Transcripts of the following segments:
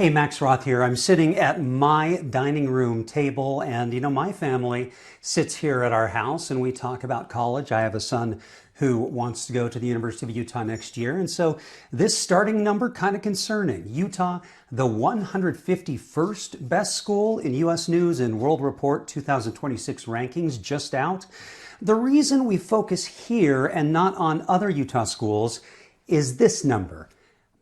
Hey, Max Roth here. I'm sitting at my dining room table, and my family sits here at our house and we talk about college. I have a son who wants to go to the University of Utah next year, and so this starting number kind of concerning. Utah, the 151st best school in U.S. News and World Report 2026 rankings, just out. The reason we focus here and not on other Utah schools is this number,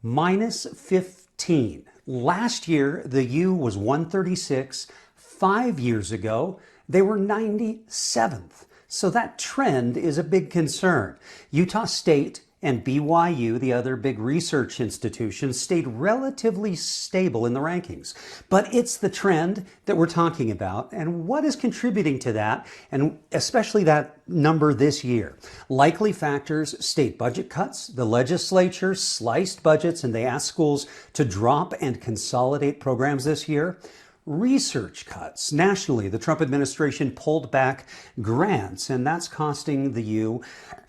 minus 15. Last year, the U was 136. 5 years ago, they were 97th. So that trend is a big concern. Utah State and BYU, the other big research institutions, stayed relatively stable in the rankings. But it's the trend that we're talking about, and what is contributing to that, and especially that number this year. Likely factors: state budget cuts. The legislature sliced budgets and they asked schools to drop and consolidate programs this year. Research cuts. Nationally, the Trump administration pulled back grants, and that's costing the U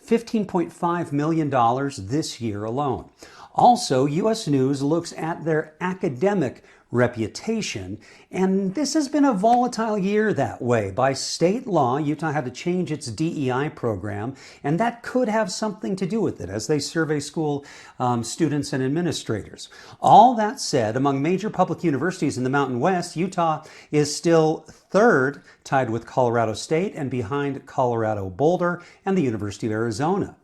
$15.5 million this year alone. Also, U.S. News looks at their academic reputation, and this has been a volatile year that way. By state law, Utah had to change its DEI program, and that could have something to do with it as they survey school students and administrators. All that said, among major public universities in the Mountain West, Utah is still third, tied with Colorado State and behind Colorado Boulder and the University of Arizona.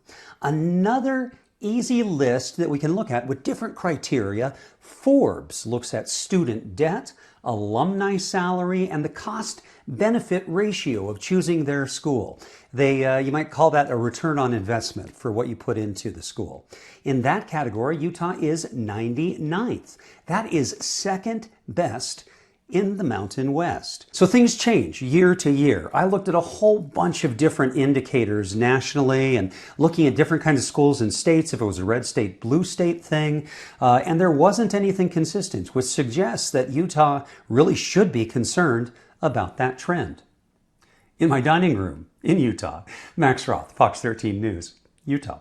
Another easy list that we can look at with different criteria. Forbes looks at student debt, alumni salary, and the cost-benefit ratio of choosing their school. You might call that a return on investment for what you put into the school. In that category, Utah is 99th. That is second best in the Mountain West. So things change year to year. I looked at a whole bunch of different indicators nationally and looking at different kinds of schools and states, if it was a red state, blue state thing, and there wasn't anything consistent, which suggests that Utah really should be concerned about that trend. In my dining room in Utah, Max Roth, Fox 13 News, Utah.